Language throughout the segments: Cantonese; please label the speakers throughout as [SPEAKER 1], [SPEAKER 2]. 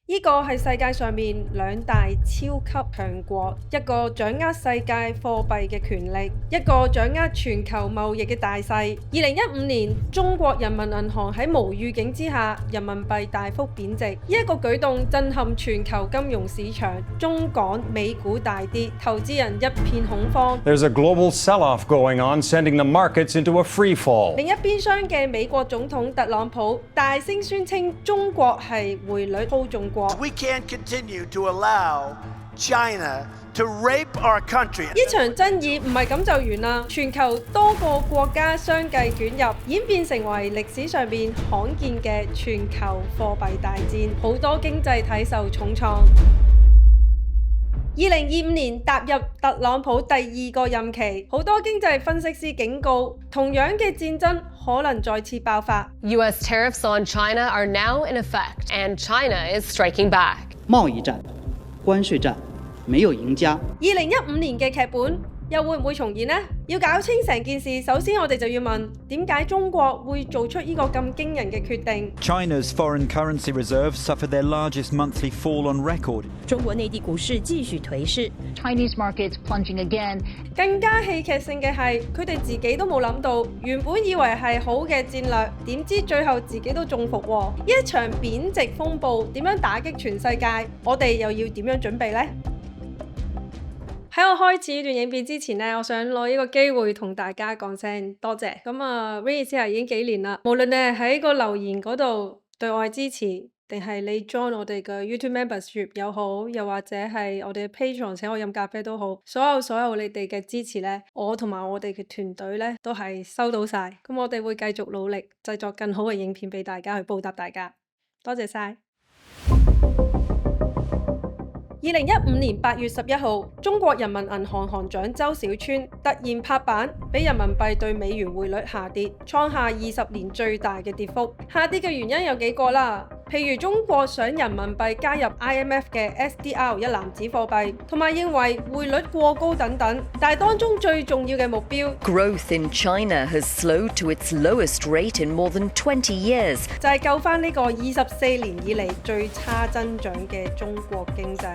[SPEAKER 1] 呢個係世界上面兩大超級強國，一個掌握世界貨幣嘅權力，一個掌握全球貿易嘅大勢。2015年，中國人民銀行喺無預警之下，人民幣大幅貶值，呢一個舉動震撼全球金融市場，中港美股大跌，投資人一片恐慌。
[SPEAKER 2] There's a global sell-off going on, sending the markets into a free fall.
[SPEAKER 1] 另一邊廂嘅美國總統特朗普大聲宣稱中國係匯率操縱國。
[SPEAKER 3] We can't continue to allow China to rape our country.
[SPEAKER 1] 呢場爭議唔係咁就完啦，全球多個國家相繼捲入，演變成為歷史上面罕見嘅全球貨幣大戰，好多經濟體受重創。2025年踏入特朗普第二個任期，好多經濟分析師警告，同樣嘅戰爭可能再次爆發。
[SPEAKER 4] U.S. tariffs on China are now in effect, and China is striking back.
[SPEAKER 5] 貿易戰、關稅戰，沒有贏家。
[SPEAKER 1] 2015年嘅劇本又會唔會重現呢？要搞清成件事，首先我哋就要問點解中國會做出呢個咁驚人嘅決定
[SPEAKER 6] China's foreign currency reserves suffered their largest monthly fall on record.
[SPEAKER 7] 中國內地股市繼續頹勢
[SPEAKER 8] Chinese markets plunging again.
[SPEAKER 1] 更加戲劇性嘅係，佢哋自己都冇諗到，原本以為係好嘅戰略，點知最後自己都中伏喎。呢一場貶值風暴點樣打擊全世界？我哋又要點樣準備呢？喺我開始呢段影片之前呢，我想攞呢個機會同大家講聲多謝。咁Rainy 之後已經幾年啦，無論你係喺個留言嗰度對我嘅支持，定係你 join 我哋嘅 YouTube membership 又好，又或者係我哋嘅 Patreon 請我飲咖啡都好，所有你哋嘅支持呢，我同埋我哋嘅團隊呢都係收到晒。咁我哋會繼續努力製作更好嘅影片俾大家去報答大家，多謝晒。2015年8月11號，中國人民銀行行長周小川突然拍板，俾人民幣對美元匯率下跌，創下20年最大嘅跌幅。下跌嘅原因有幾個啦，譬如中國想人民幣加入 IMF 嘅 SDR 一籃子貨幣，同埋認為匯率過高等等。但係當中最重要嘅目標
[SPEAKER 7] Growth in China has slowed to its lowest rate in more than 20 years.
[SPEAKER 1] 就係救返呢個24年以嚟最差增長嘅中國經濟。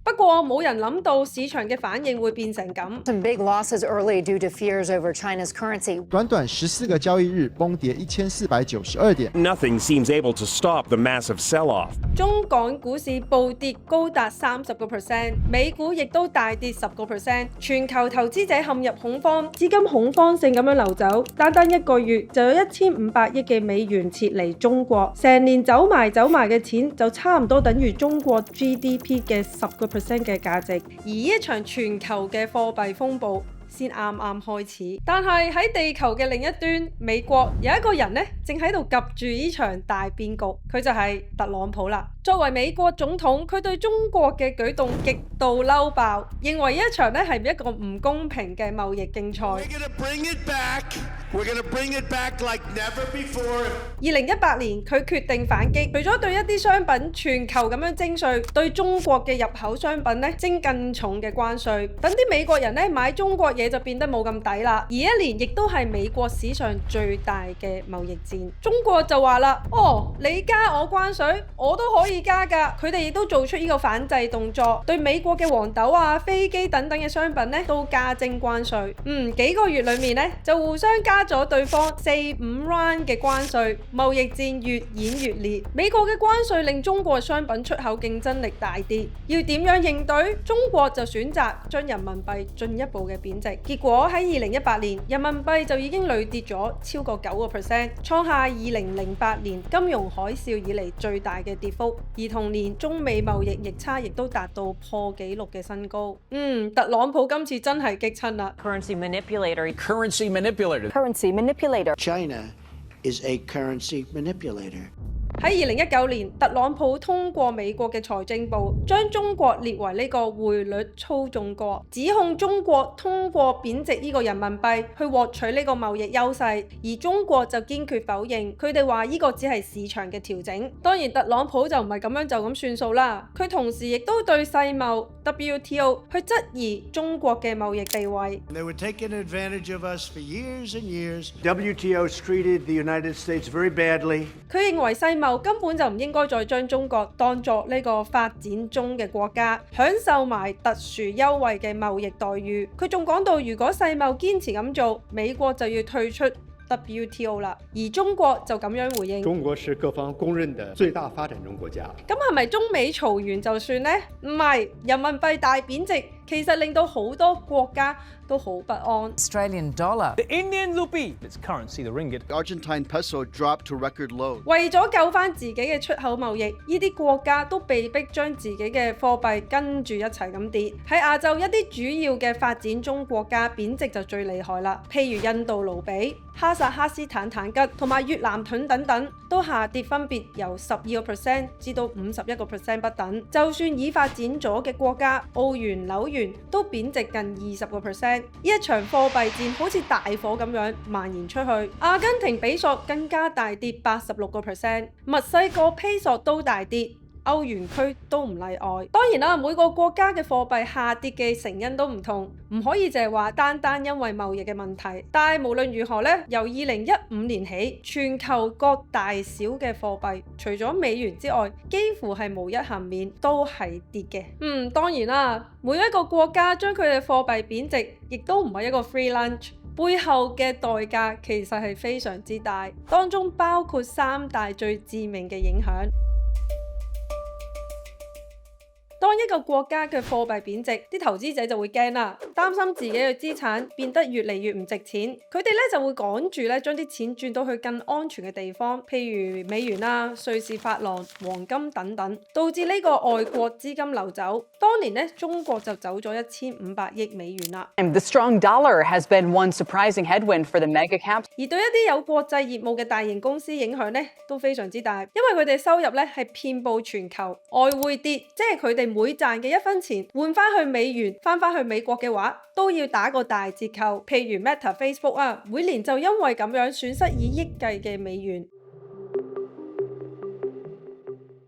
[SPEAKER 1] 不過冇人諗到市場嘅反應會變成咁。
[SPEAKER 9] Some big losses early due to fears over China's currency.
[SPEAKER 10] 短14個交易日崩跌1492點。
[SPEAKER 11] Nothing seems able to stop the massive sell-off.
[SPEAKER 1] 中港股市暴跌高達30%，美股亦都大跌10%，全球投資者陷入恐慌，資金恐慌性咁樣流走，單一個月就有1500億嘅美元撤離中國，成年走埋嘅錢就差唔多等於中國 GDP 嘅10%嘅價值。而呢一場全球嘅貨幣風暴先啱啱開始，但係喺地球嘅另一端，美國有一個人呢，正喺度夾住呢場大變局，佢就係特朗普啦。作為美國總統，佢對中國嘅舉動極度嬲爆，認為呢一場呢係一個唔公平嘅貿易競賽。2018年佢決定反擊，除咗對一啲商品全球咁樣徵稅，對中國嘅入口商品呢徵更重嘅關稅，等啲美國人呢買中國嘢就變得冇咁抵啦。而一年亦都係美國史上最大嘅貿易戰。中國就話啦，哦，你加我關稅，我都可以加㗎。佢哋亦都做出呢個反制動作，對美國嘅黃豆啊、飛機等等嘅商品呢都加徵關稅。幾個月裏面呢就互相加咗對方4-5 round 嘅關稅，貿易戰越演越烈。美國嘅關稅令中國商品出口競爭力大跌，要點樣應對？中國就選擇將人民幣進一步嘅貶值，結果喺2018年，人民幣就已經累跌咗超過9%，創下2008年金融海嘯以嚟最大嘅跌幅。而同年中美貿易逆差亦都達到破紀錄嘅新高。特朗普今次真係激親啦。
[SPEAKER 7] Currency manipulator.
[SPEAKER 11] Currency manipulator.
[SPEAKER 7] Currency manipulator.
[SPEAKER 3] China is a currency manipulator.
[SPEAKER 1] 喺2019年，特朗普通過美國嘅財政部將中國列為呢個匯率操縱國，指控中國通過貶值呢個人民幣去獲取呢個貿易優勢，而中國就堅決否認，佢哋話呢個只係市場嘅調整。當然特朗普就唔係咁樣就咁算數啦，佢同時亦都對世貿 WTO 去質疑中國嘅貿易地位。
[SPEAKER 3] They were taking advantage of us for years and years. WTO treated the United States very badly.
[SPEAKER 1] 佢認為世貿根本就唔應該再將中國當作呢個發展中嘅國家，享受埋特殊優惠嘅貿易待遇。佢仲講到，如果世貿堅持咁做，美國就要退出 WTO 啦，而中國就咁樣回應：
[SPEAKER 12] 中國是各方公認的最大發展中國家。
[SPEAKER 1] 咁係咪中美嘈完就算呢？唔係，人民幣大貶值，其實令到好多國家都好不安。
[SPEAKER 13] Australian dollar, the Indian rupee, its currency, the ringgit.
[SPEAKER 10] The Argentine peso dropped to record lows.
[SPEAKER 1] 為咗救翻自己嘅出口貿易，呢啲國家都被逼將自己嘅貨幣跟住一齊咁跌。喺亞洲一啲主要嘅發展中國家貶值就最厲害啦，譬如印度盧比、哈薩克斯坦坦吉同埋越南盾等等，都下跌分別由12% 至到51% 不等。就算已發展咗嘅國家，澳元、紐元都貶值近20%。呢一場貨幣戰好似大火咁樣蔓延出去。阿根廷比索更加大跌86%，墨西哥披索都大跌。歐元區都唔例外。當然啦，每個國家嘅貨幣下跌嘅成因都唔同，唔可以淨係話單單因為貿易嘅問題。但係無論如何咧，由2015年起，全球各大小嘅貨幣，除咗美元之外，幾乎係無一幸免，都係跌嘅。當然啦，每一個國家將佢嘅貨幣貶值，亦都唔係一個 free lunch。背後嘅代價其實係非常之大，當中包括3大最致命嘅影響。當一個國家嘅貨幣貶值，啲投資者就會驚啦，擔心自己嘅資產變得越嚟越唔值錢，佢哋咧就會趕住咧將啲錢轉到去更安全嘅地方，譬如美元啊、瑞士法郎、黃金等等，導致呢個外國資金流走。當年咧，中國就走咗1500億美元啦。
[SPEAKER 14] The strong dollar has been one surprising headwind for the mega caps.
[SPEAKER 1] 而對一啲有國際業務嘅大型公司影響咧都非常之大，因為佢哋收入咧係遍佈全球，外匯跌，即係佢哋每賺嘅1分錢換翻去美元，翻去美國嘅話，都要打個大折扣。譬如 Meta、Facebook 啊，每年就因為咁樣損失以億計嘅美元。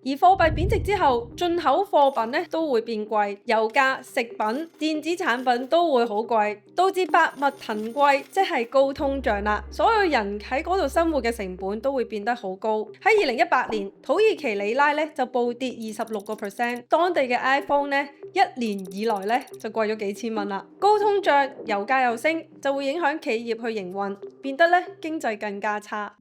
[SPEAKER 1] 而貨幣貶值之後，進口貨品咧都會變貴，油價、食品、電子產品都會好貴，導致百物騰貴，即係高通脹啦。所有人喺嗰度生活嘅成本都會變得好高。喺2018年，土耳其里拉咧就暴跌26%，當地嘅 iPhone 咧1年以來咧就貴咗幾千蚊啦。高通脹、油價又升，就會影響企業去營運，變得咧經濟更加差。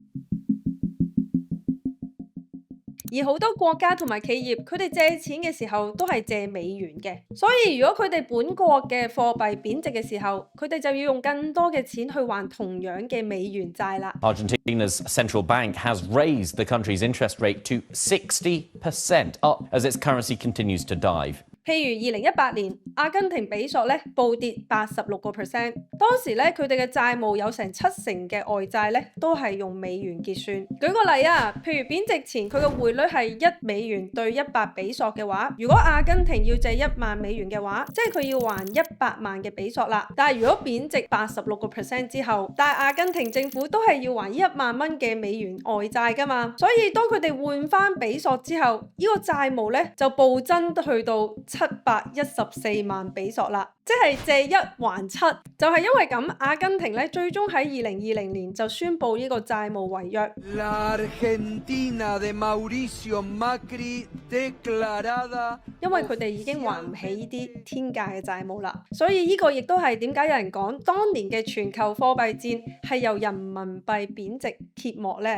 [SPEAKER 1] 而好多國家同埋企業，佢哋借錢嘅時候都係借美元嘅，所以如果佢哋本國嘅貨幣貶值嘅時候，佢哋就要用更多嘅錢去還同樣嘅美元債啦。
[SPEAKER 15] Argentina's central bank has raised the country's interest rate to 60%, up as its currency continues to dive.
[SPEAKER 1] 譬如2018年，阿根廷比索咧暴跌86%，當時咧佢哋嘅債務有成70%嘅外債咧都係用美元結算。舉個例啊，譬如貶值前佢嘅匯率係1美元對100比索嘅話，如果阿根廷要借1萬美元嘅話，即係佢要還100萬嘅比索啦。但係如果貶值86% 之後，但係阿根廷政府都係要還1萬蚊嘅美元外債㗎嘛，所以當佢哋換返比索之後，呢個債務咧就暴增去到714萬比索啦，即係借1還7。就係因為咁，阿根廷咧最終喺2020年就宣布呢個債務違約。因為佢哋已經還唔起呢啲天價嘅債務啦，所以呢個亦都係點解有人講當年嘅全球貨幣戰係由人民幣貶值揭幕呢？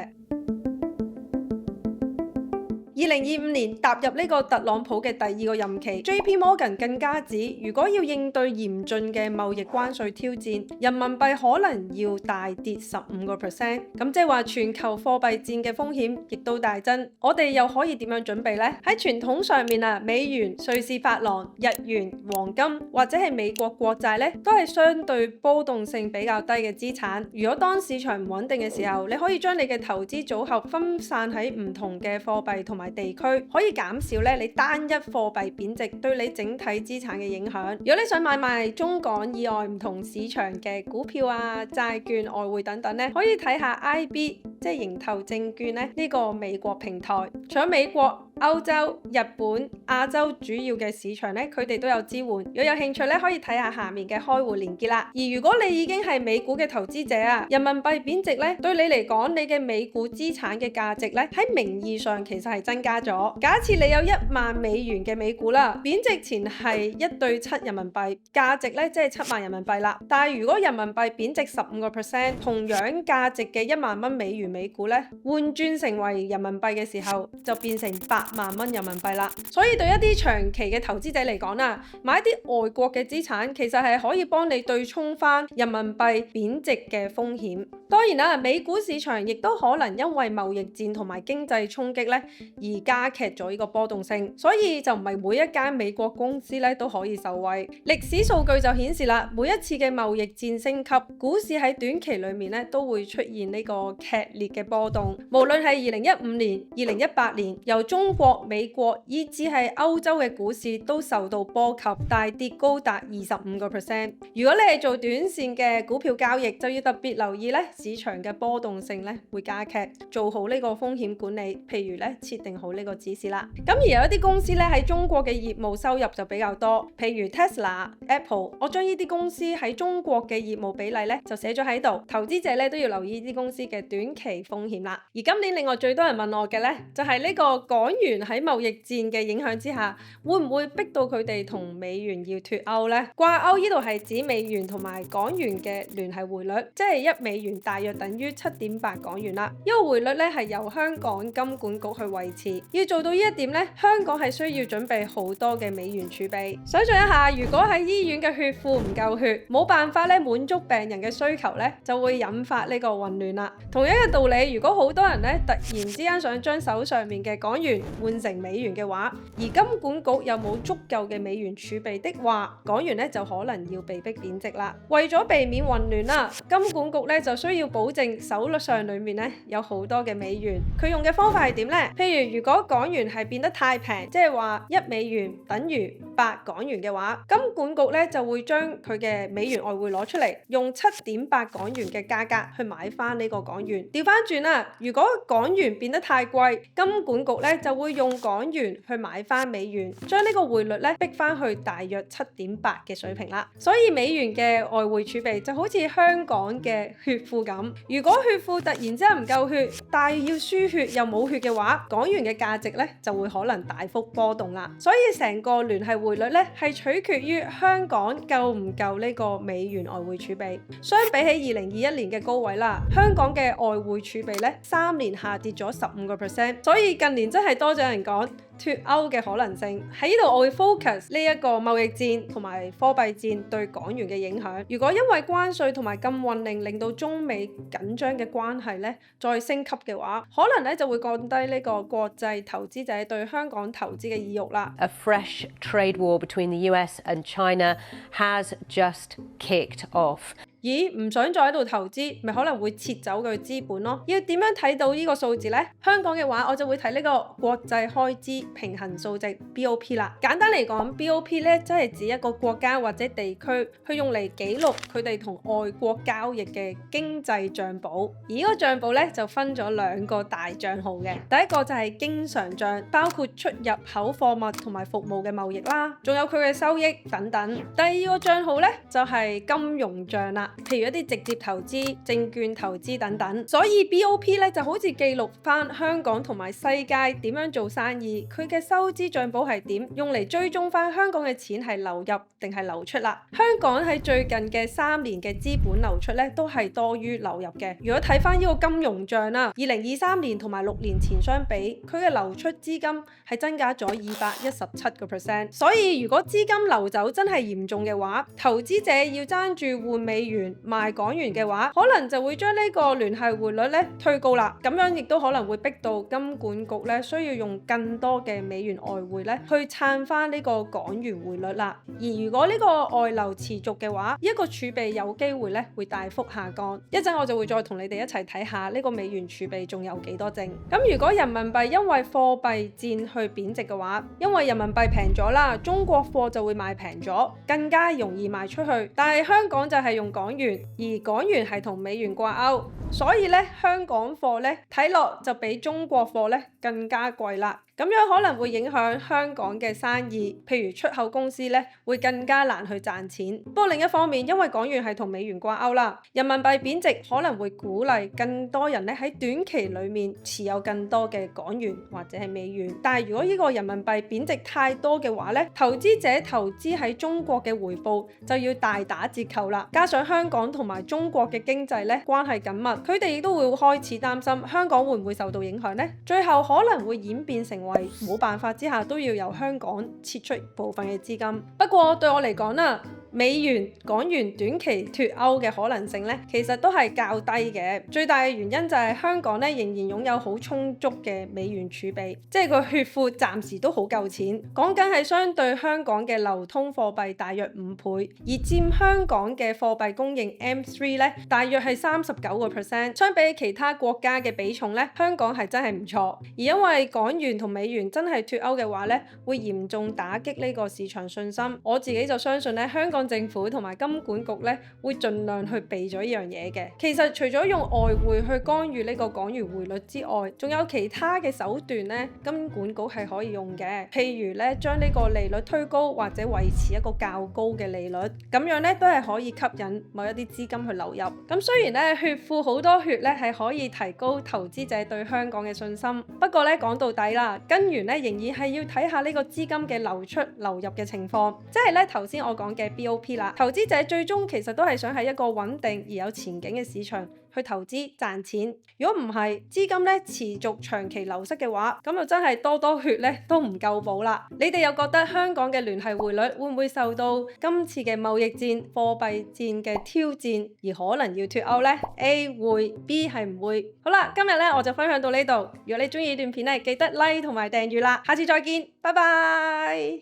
[SPEAKER 1] 而2025年踏入呢個特朗普嘅第2個任期 ，JP Morgan 更加指，如果要應對嚴峻嘅貿易關稅挑戰，人民幣可能要大跌15%。咁即係話全球貨幣戰嘅風險亦都大增。我哋又可以點樣準備呢？喺傳統上面啊，美元、瑞士法郎、日元、黃金或者係美國國債咧，都係相對波動性比較低嘅資產。如果當市場唔穩定嘅時候，你可以將你嘅投資組合分散喺唔同嘅貨幣同埋地區，可以減少咧你單一貨幣貶值對你整體資產嘅影響。如果你想買賣中港以外唔同市場嘅股票啊、債券、外匯等等咧，可以睇下 IB 即係盈投證券咧呢個美國平台。除咗美國、歐洲、日本、亞洲主要嘅市場咧，佢哋都有支援。如果有興趣咧，可以睇下下面嘅開戶連結啦。而如果你已經係美股嘅投資者啊，人民幣貶值咧，對你嚟講，你嘅美股資產嘅價值咧喺名義上其實係增加咗。假設你有1萬美元嘅美股啦，貶值前係1對7人民幣，價值咧即係7萬人民幣啦。但係如果人民幣貶值15%，同樣價值嘅1萬蚊美元美股咧，換轉成為人民幣嘅時候，就變成8萬蚊人民幣啦。所以對一啲長期嘅投資者嚟講啦，買一啲外國嘅資產其實係可以幫你對沖翻人民幣貶值嘅風險。當然啦，美股市場亦都可能因為貿易戰同埋經濟衝擊咧而加劇咗呢個波動性，所以就唔係每一間美國公司咧都可以受惠。歷史數據就顯示啦，每一次嘅貿易戰升級，股市喺短期裡面咧都會出現呢個劇烈嘅波動。無論係2015年、2018年，由中國、美國以至係歐洲嘅股市都受到波及，大跌高達25%。如果你係做短線嘅股票交易，就要特別留意咧市場嘅波動性咧會加劇，做好呢個風險管理，譬如咧設定好呢個指示啦。咁而有一啲公司咧喺中國嘅業務收入就比較多，譬如 Tesla、Apple， 我將呢啲公司喺中國嘅業務比例咧就寫咗喺度，投資者咧都要留意呢啲公司嘅短期風險啦。而今年另外最多人問我嘅咧就係呢個港元喺貿易戰嘅影響之下，會唔會逼到佢哋同美元要脫歐呢？掛鈎呢度係指美元同埋港元嘅聯繫匯率，即係1美元大約等於7.8港元啦。呢個匯率咧係由香港金管局去維持。要做到呢一點咧，香港係需要準備好多嘅美元儲備。想象一下，如果喺醫院嘅血庫唔夠血，冇辦法咧滿足病人嘅需求咧，就會引發呢個混亂啦。同樣嘅道理，如果好多人咧突然之間想將手上面嘅港元換成美元嘅話，而金管局又冇足夠嘅美元儲備的話，港元咧就可能要被逼貶值啦。為咗避免混亂啦，金管局咧就需要保證手上裏面咧有好多嘅美元。佢用嘅方法係點呢？譬如如果港元係變得太平，即係話1美元等於8港元嘅話，金管局咧就會將佢嘅美元外匯攞出嚟，用7.8港元嘅價格去買翻呢個港元。調翻轉啦，如果港元變得太貴，金管局咧就會用港元去買翻美元，將呢個匯率咧逼翻去大約7.8嘅水平啦。所以美元嘅外匯儲備就好似香港嘅血庫咁，如果血庫突然之間唔夠血，但係要輸血又冇血嘅話，港元嘅價值咧就會可能大幅波動啦。所以成個聯繫匯率咧係取決於香港夠唔夠呢個美元外匯儲備。相比起2021年嘅高位啦，香港嘅外匯儲備咧3年下跌咗15%，所以近年真係多咗人講脫歐嘅可能性。喺呢度我會 focus 呢一個貿易戰同埋貨幣戰對港元嘅影響。如果因為關稅同埋禁運令令到中美緊張嘅關係咧再升級嘅話，可能咧就會降低呢個國際投資者對香港投資嘅意欲啦。
[SPEAKER 16] A fresh trade war between the US and China has just kicked off.
[SPEAKER 1] 咦，唔想再喺度投資，咪可能會撤走佢資本咯。要點樣睇到呢個數字呢？香港嘅話，我就會睇呢個國際開支平衡數值 BOP 啦。簡單嚟講 ，BOP 咧即係指一個國家或者地區去用嚟記錄佢哋同外國交易嘅經濟帳簿。而呢個帳簿咧就分咗2個大帳號嘅。第一個就係經常帳，包括出入口貨物同埋服務嘅貿易啦，仲有佢嘅收益等等。第二個帳號咧就係金融帳啦。啦，譬如一啲直接投資、證券投資等等。所以 BOP 咧就好似記錄翻香港同埋世界點樣做生意，佢嘅收支帳簿係點，用嚟追蹤翻香港嘅錢係流入定係流出啦。香港喺最近嘅3年嘅資本流出咧都係多於流入嘅。如果睇翻呢個金融帳啦，2023年同埋6年前相比，佢嘅流出資金係增加咗217%。所以如果資金流走真係嚴重嘅話，投資者要爭住換美元賣港元嘅話，可能就會將呢個聯繫匯率咧推高啦。咁樣亦都可能會逼到金管局咧需要用更多嘅美元外匯咧去撐翻呢個港元匯率啦。而如果呢個外流持續嘅話，一個儲備有機會咧會大幅下降。一陣我就會再同你哋一齊睇下呢個美元儲備仲有幾多剩。咁如果人民幣因為貨幣戰去貶值嘅話，因為人民幣平咗啦，中國貨就會賣平咗，更加容易賣出去。但係香港就係用港元，而港元係同美元掛鈎，所以咧香港貨咧睇落就比中國貨咧更加貴啦。咁樣可能會影響香港嘅生意，譬如出口公司咧會更加難去賺錢。不過另一方面，因為港元係同美元掛鈎啦，人民幣貶值可能會鼓勵更多人咧喺短期裡面持有更多嘅港元或者係美元。但係如果呢個人民幣貶值太多嘅話咧，投資者投資喺中國嘅回報就要大打折扣啦。加上香港同埋中國嘅經濟咧關係緊密，佢哋亦都會開始擔心香港會唔會受到影響呢？最後可能會演變成為冇辦法之下都要由香港撤出部分嘅資金。不過對我嚟講啦，美元、港元短期脫歐嘅可能性咧，其實都係較低嘅。最大嘅原因就係香港咧仍然擁有好充足嘅美元儲備，即係個血庫暫時都好夠錢。講緊係相對香港嘅流通貨幣大約5倍，而佔香港嘅貨幣供應 M3 咧大約係39%。相比其他國家嘅比重咧，香港係真係唔錯。而因為港元同美元真係脫歐嘅話咧，會嚴重打擊呢個市場信心。我自己就相信咧，香港政府同埋金管局咧會盡量去避咗呢樣嘢嘅。其實除咗用外匯去干預呢個港元匯率之外，仲有其他嘅手段咧，金管局係可以用嘅。譬如咧，將呢個利率推高或者維持一個較高嘅利率，咁樣咧都係可以吸引某一啲資金去流入。咁雖然咧血庫好多血咧係可以提高投資者對香港嘅信心，不過咧講到底啦，根源咧仍然係要睇下呢個資金嘅流出流入嘅情況，即係咧頭先我講嘅 BOP 啦。投資者最終其實都係想喺一個穩定而有前景嘅市場去投資賺錢。如果唔係資金咧持續長期流失嘅話，咁就真係多多血咧都唔夠補啦。你哋又覺得香港嘅聯繫匯率會唔會受到今次嘅貿易戰、貨幣戰嘅挑戰而可能要脫歐呢？ A 會 ，B 係唔會。好啦，今日咧我就分享到呢度。如果你中意呢段片咧，記得 like 同埋訂閱啦。下次再見，拜拜。